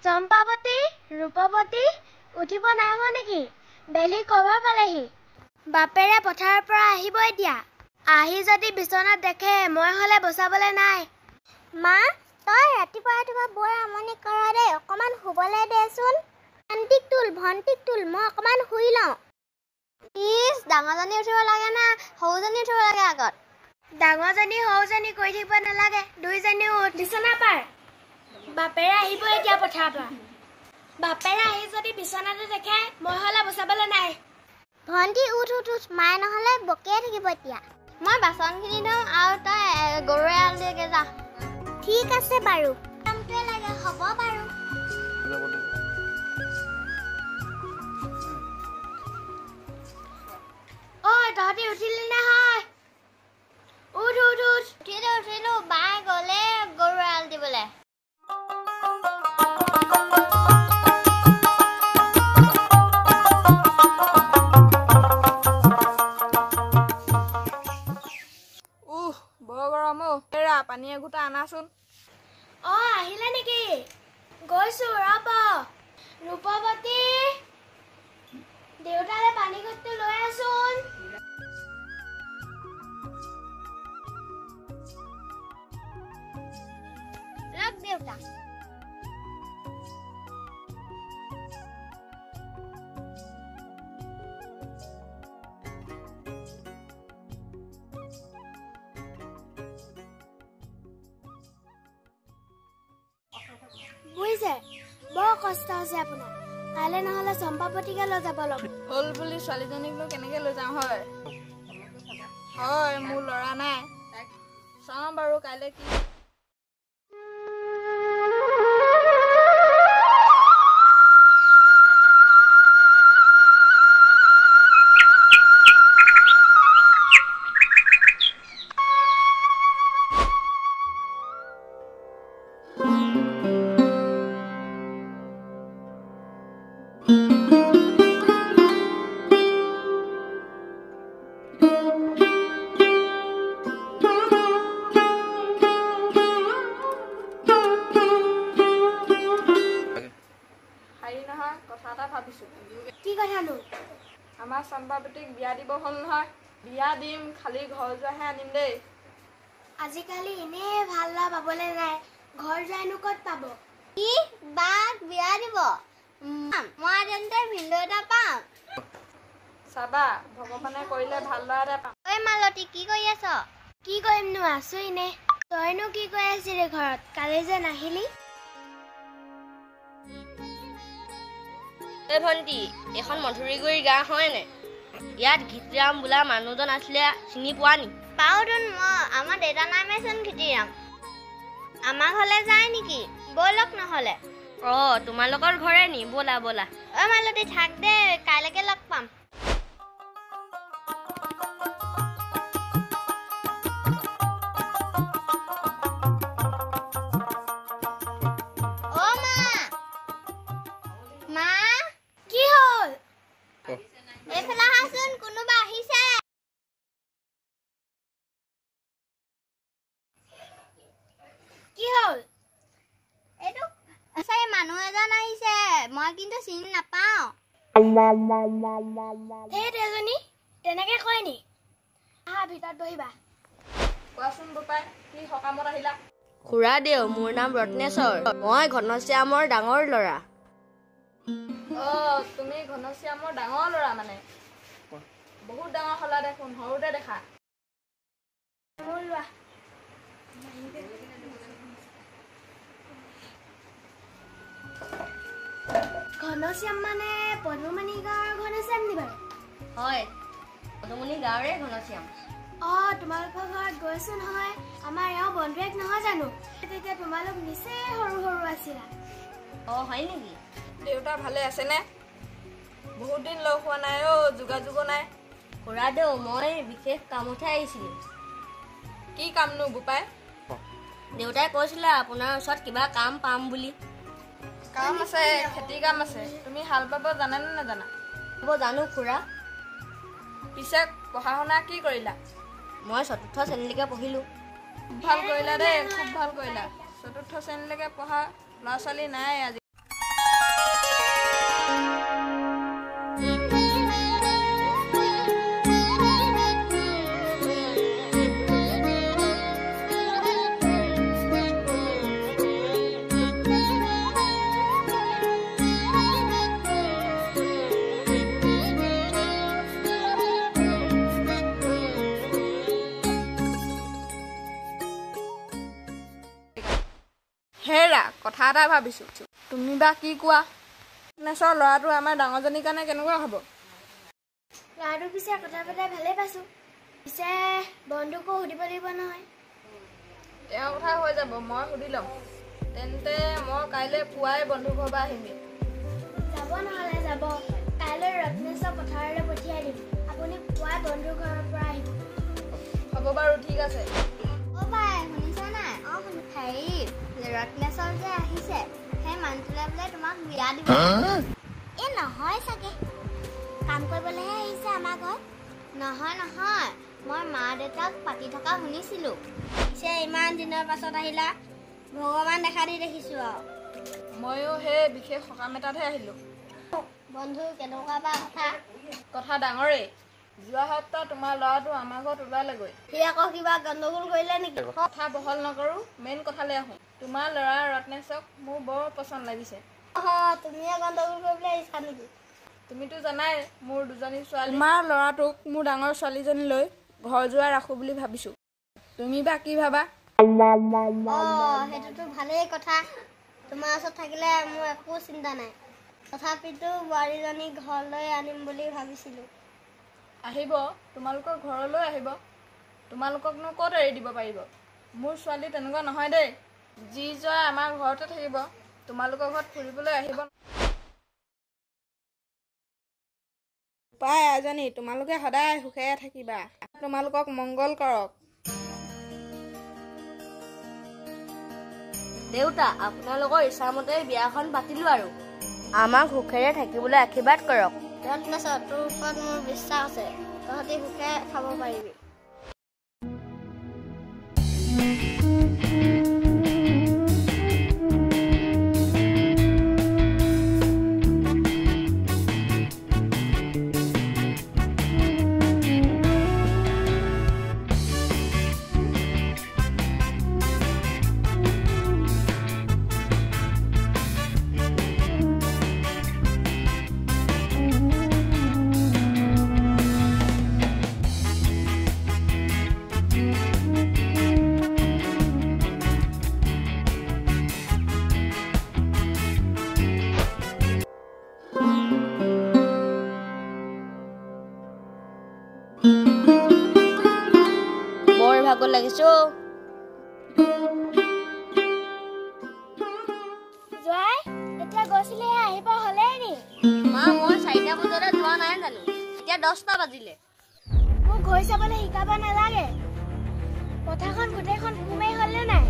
চম্পাৱতী, ৰূপৱতী উঠিব নাই হোৱা নেকি? বেলি কবা পালেহি? বাপেৰে পথাৰৰ পৰা আহিব এতিয়া। আহি যদি বিচনাত দেখে মই হলে বচাবলৈ নাই। মা, তই ৰাতিপুৱা বৰ আমনি কৰা দেই, অকমান শুবলৈ দেচোন। ভণ্টিক তুল, মই অকমান শুই লওঁ। প্লিজ, ডাঙৰজনী উঠিব লাগে না সৰুজনী উঠিব লাগে আগত? ডাঙৰজনী সৰুজনী কৰি থাকিব নালাগে, দুইজনীও উঠ। বিচনা পাৰ। বাপেৰে আহিব এতিয়া পথাৰৰ পৰা। বাপেৰে আহি যদি বিচনাতে দেখে মই হলে বচাবলৈ নাই। ভণ্টি উঠ, মায়ে নহলে বকিয়ে থাকিব এতিয়া। মই বাচনখিনি ধুম আৰু তই গৰু এৰাল দিয়েগে যা। ঠিক আছে বাৰু। কামটোৱে লাগে, হ'ব বাৰু। ঐ, তহঁতি উঠিলি নহয়? উঠ। উঠিলো, বাই গলে গৰু এৰাল দিবলৈ। বৰ গৰম অ'। এৰা পানী এঘোটা আনাচোন। আহিলে নেকি? গৈছো, ৰব। ৰূপৱতী, দেউতালে পানী ঘটটো লৈ আছোন। ৰখ দেউতা। বুজিছে, বৰ কষ্ট হৈছে আপোনাৰ। কাইলৈ নহলে চম্পাৱতীকে লৈ যাব লগ। হল বুলি ছোৱালীজনীকনো কেনেকে লৈ যাওঁ হয়? হয়, মোৰ ল'ৰা নাই। চাওঁ বাৰু কাইলৈ কি। কি কথানো? আমাৰ চম্পাৱতীক বিয়া দিব হ'ল নহয়। বিয়া দিম, খালি ঘৰ যোৱাহে আনিম দেই। আজিকালি এনেই ভাল ল'ৰা পাবলৈ নাই, ঘৰ যোৱাইনো ক'ত পাব? কি বাক বিয়া দিব? মই তেন্তে ভিনদেউ এটা পাম। চাবা, ভগৱানে কৰিলে ভাল ল'ৰা এটা পাম। ঐ মালতী, কি কৰি আছ? কি কৰিমনো, আছো এনে। তইনো কি কৰি আছিলি ঘৰত? কালি যে নাহিলি। এই ভণ্টি, এখন মধুৰিগুৰি গাঁও হয়নে? ইয়াত ঘিতিৰাম বোলা মানুহজন আছিলে, চিনি পোৱা নি? পাওঁতোন, আমাৰ দেউতাৰ নামেচোন ঘিতিৰাম। আমাৰ ঘৰলে যায় নেকি? ব'লক নহলে। তোমালোকৰ ঘৰে নি? ব'লা। ঐ মালতী, থাক দে, কাইলৈকে লগ পাম। মা, কি হ'ল? এইফালে আহাচোন, কোনোবা আহিছে। কি হ'ল? এইটো মানুহ এজন আহিছে, মই কিন্তু চিনি নাপাওঁ। এজনী তেনেকে কয় নি? আহা, ভিতৰত বহিবা। কোৱাচোন বোপাই, কি সকামত আহিলা? খুৰাদেউ, মোৰ নাম ৰত্নেশ্বৰ। মই ঘনশ্যামৰ ডাঙৰ ল'ৰা। তুমি ঘনশ্যামৰ ডাঙৰ ল'ৰা মানে? বহুত ডাঙৰ হ'লা দেখোন, সৰুতে দেখা। ঘনশ্যাম মানে পদুমণি গাঁৱৰ ঘনশ্যাম নি বাৰু? হয়, পদুমণি গাঁৱৰে ঘনশ্যাম। তোমালোকৰ ঘৰত গৈছো নহয়, আমাৰ এওঁ বন্ধুৱেক নহয় জানো? তেতিয়া তোমালোক নিচে সৰু আছিলা। হয় নেকি? দেউতা ভালে আছেনে? বহুত দিন লগ হোৱা নাই যোগাযোগো নাই। খুৰাদেউ, মই বিশেষ কামতহে আহিছিলোঁ। কি কামনো বোপাই? দেউতাই কৈছিলে আপোনাৰ ওচৰত কিবা কাম পাম বুলি। কাম আছে, খেতি কাম আছে। তুমি হাল বাব জানানে নাজানা? জানো খুৰা। পিছে পঢ়া শুনা কি কৰিলা? মই ৪ৰ্থ শ্ৰেণীলৈকে পঢ়িলোঁ। ভাল কৰিলা দেই, খুব ভাল কৰিলা। ৪ৰ্থ শ্ৰেণীলৈকে পঢ়া ল'ৰা ছোৱালী নাই আজি। কথা এটা ভাবিছোঁ। তুমি বা কি কোৱা? ৰত্নেশ্বৰ ল'ৰাটো আমাৰ ডাঙৰজনীৰ কাৰণে কেনেকুৱা হ'ব? ল'ৰাটো পিছে কথা পতাই ভালেই পাইছোঁ। পিছে বন্ধুকো সুধিব লাগিব নহয়। তেওঁৰ কথা হৈ যাব, মই সুধি ল'ম। তেন্তে মই কাইলৈ পুৱাই বন্ধু ঘৰৰ পৰা আহিমগৈ। যাব নহ'লে যাব। কাইলৈ ৰত্নেশ্বৰ পথাৰলৈ পঠিয়াই দিম। আপুনি পুৱাই বন্ধুৰ ঘৰৰ পৰা আহিব। হ'ব বাৰু, ঠিক আছে। অ' বাই, শুনিছা নাই? হেৰি ৰত্নেশ্বৰ যে আহিছে, সেই মানুহটোলৈ বোলে তোমাক বিয়া দিব। এই নহয় চাগে, কাম কৰিবলৈহে আহিছে আমাৰ ঘৰত। নহয় নহয়, মই মা দেউতাক পাতি থকা শুনিছিলোঁ। পিছে ইমান দিনৰ পাছত আহিলা, ভগৱান দেখা দি দেখিছোঁ আৰু। ময়ো সেই বিশেষ সকাম এটাতহে আহিলোঁ। বন্ধু কেনেকুৱা বা কথা ডাঙৰেই। যোৱা সপ্তাহ তোমাৰ ল'ৰাটো আমাৰ ঘৰত ওলালেগৈ। সি আকৌ কিবা গণ্ডগোল কৰিলে নেকি? কথা বহল নকৰোঁ, মেইন কথালৈ আহোঁ। তোমাৰ ল'ৰা ৰত্নেশক মোৰ বৰ পচন্দ লাগিছে। তুমিয়ে গণ্ডগোল কৰিবলৈ আহিছা নেকি? তুমিতো জানাই মোৰ দুজনী ছোৱালী। তোমাৰ ল'ৰাটোক মোৰ ডাঙৰ ছোৱালীজনীলৈ ঘৰ যোৱাই ৰাখোঁ বুলি ভাবিছোঁ। তুমি বা কি ভাবা? সেইটোতো ভালেই কথা। তোমাৰ ওচৰত থাকিলে মোৰ একো চিন্তা নাই। তথাপিতো বোৱাৰীজনীক ঘৰলৈ আনিম বুলি ভাবিছিলোঁ। আহিব, তোমালোকৰ ঘৰলৈ আহিব। তোমালোককনো ক'ত এৰি দিব পাৰিব? মোৰ ছোৱালী তেনেকুৱা নহয় দেই। যি যোৱা আমাৰ ঘৰতে থাকিব। তোমালোকৰ ঘৰত ফুৰিবলৈ আহিব। পাই এজনী, তোমালোকে সদায় সুখে থাকিবা। তোমালোকক মংগল কৰক। দেউতা, আপোনালোকৰ ইচ্ছামতে বিয়াখন পাতিলোঁ আৰু আমাক সুখেৰে থাকিবলৈ আশীৰ্বাদ কৰক। ৰত্নেশ্বৰ, তোৰ ওপৰত মোৰ বিশ্বাস আছে। তহঁতি সুখে খাব পাৰিবি। বৰ ভাগৰ লাগিছে অ'। জোৱাই, এতিয়া গৈছিলেহে আহিব হ'লেই নি? মা, মই 4টা বজাতে যোৱা নাই জানো? এতিয়া 10টা বাজিলে। মোক ঘৰ চাবলৈ শিকাব নালাগে। পথাৰখন গোটেইখন ঘুমেই হ'লনে নাই?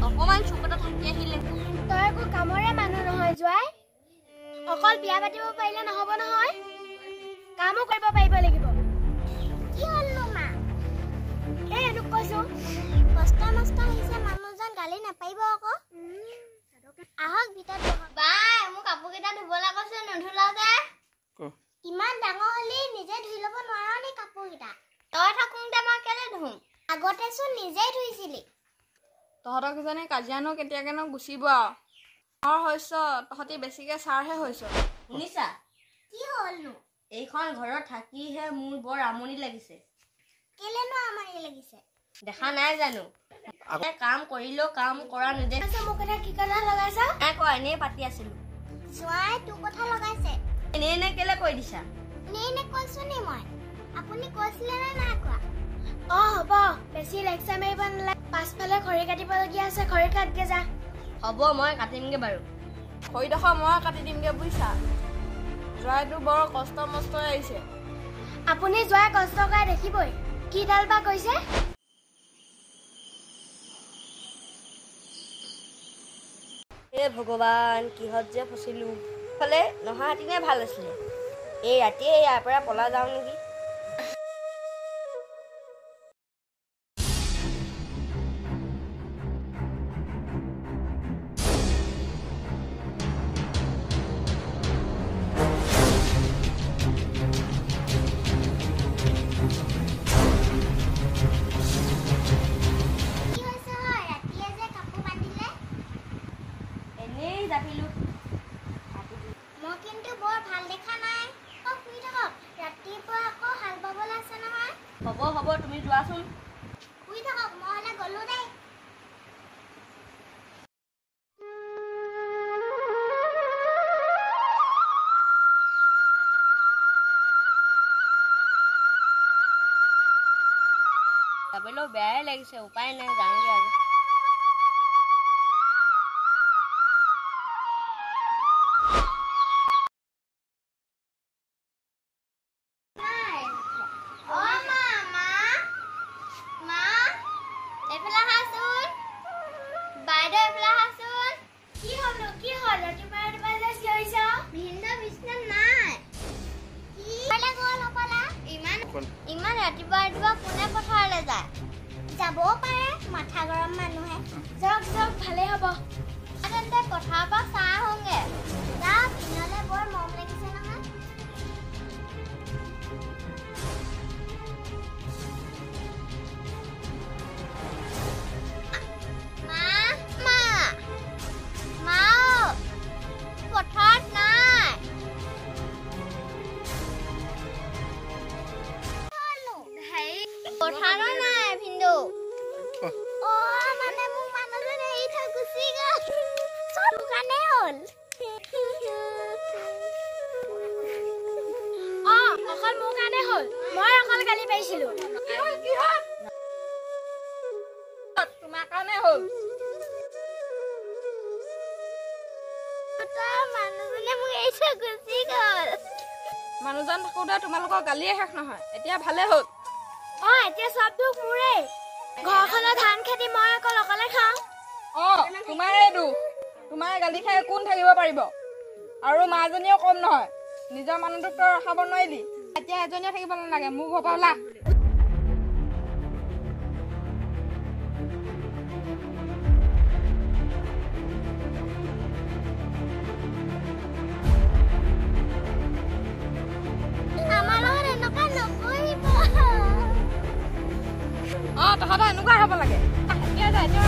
অকণমান চুকতে থাকি আহিলে। তই একো কামৰে মানুহ নহয় জোৱাই। অকল বিয়া পাতিব পাৰিলে নহ'ব নহয়, কামো কৰিব পাৰিব লাগিব। কি হ'লনো মা? এনোক কৈছো, কষ্ট মষ্ট আহিছে, মানুহজন গালি নাপাৰিব আকৌ। আহক ভিতৰত বহক। বাই, মোৰ কাপোৰকেইটা ধুবলৈ কৈছে, নুধুলাও যে। ইমান ডাঙৰ হ'লি নিজে ধুই ল'ব নোৱাৰ নি কাপোৰকেইটা? তই থাকোঁতে মই কেলে ধুম? আগতেচোন নিজেই ধুইছিলি। তহঁতক কিজানি কাজিয়ানো কেতিয়াকেনো গুচিব আৰু। ডাঙৰ হৈছ, তহঁতি বেছিকৈ ছাৰহে হৈছ। শুনিছা? কি হ'লনো? এইখন ঘৰত থাকিহে মোৰ বৰ আমনি লাগিছে। কেলেনো আমনি লাগিছে? দেখা নাই জানো? কাম কৰিলেও কাম কৰা নেদেখা। মোৰ কথা কি কথা লগাইছা? নাই কোৱা, এনেই পাতি আছিলো। জোৱাই তোৰ কথা লগাইছে। এনেই কেলে কৈ দিছা? এনে কৈছো নি মই? আপুনি কৈছিলে নে নাই কোৱা? হ'ব, বেছি লেকচাৰ মাৰিব নালাগে। পাছফালে খৰি কাটিবলগীয়া আছে, খৰি কাটগে যা। হ'ব, মই কাটিমগে বাৰু। খৰিডোখৰ মই কাটি দিমগৈ বুজিছা। জোৱাইটো বৰ কষ্ট মষ্টৰে আহিছে। আপুনি জোৱাই কষ্ট কৰা দেখিবই। কিডাল বা কৈছে? হে ভগৱান, কিহত যে ফচিলো। ফালে নহা হেঁতেনে ভাল আছিলে। এই ৰাতিয়ে ইয়াৰ পৰা পলা যাওঁ নেকি? কি হৈছে হয়? ৰাতিয়ে যে কাপোৰ বান্ধিলে? এনেই যাবিলো। মই কিন্তু বৰ ভাল দেখা নাই। শুই থাকক, ৰাতিপুৱা আকৌ হাল বাবলৈ আছে নহয়। হ'ব, তুমি যোৱাচোন। শুই থাকক, মই হ'লে গ'লো দেই। যাবলৈও বেয়াই লাগিছে, উপায় নাই, যাওঁগৈ আৰু। ইমান ৰাতিপুৱা ৰাতিপুৱা কোনে পথাৰলৈ যায়? যাবও পাৰে, মাথা গৰম মানুহে। যাওক যাওক, ভালেই হ'ব। তেন্তে পথাৰৰ পৰা চাহ আহোঁগে। যাওক, দিনলে বৰ মৰম লাগিছে নহয়। পথাৰত নাই। পথাৰত নাই ভিন্দু। মানে মোৰ মানুহজনে এৰি থৈ গুচি গ'ল। চব কাৰণে হ'ল। অকল মোৰ কাৰণে হ'ল। মই অকল গালি পাইছিলো। তোমাৰ কাৰণে হ'ল। মানুহজনে মোক এৰি থৈ গুচি গ'ল। মানুহজন থাকোঁতে তোমালোকৰ গালিয়ে শেষ নহয়, এতিয়া ভালে হ'ল। এতিয়া চব দুখ মোৰে। ঘৰখনৰ ধান খেতি মই অকল অকলে খাওঁ। তোমাৰে দুখ। তোমাৰ গালি খাই কোন থাকিব পাৰিব? আৰু মাজনীও কম নহয়, নিজৰ মানুহটোক তই ৰখাব নোৱাৰিলি, এতিয়া এজনীয়ে থাকিব নালাগে, মোৰ ঘৰৰ পৰা ওলা। আমাৰ লগত এনেকুৱা নকৰিব। তহঁতৰ এনেকুৱা হ'ব লাগে। এতিয়া যা, এতিয়া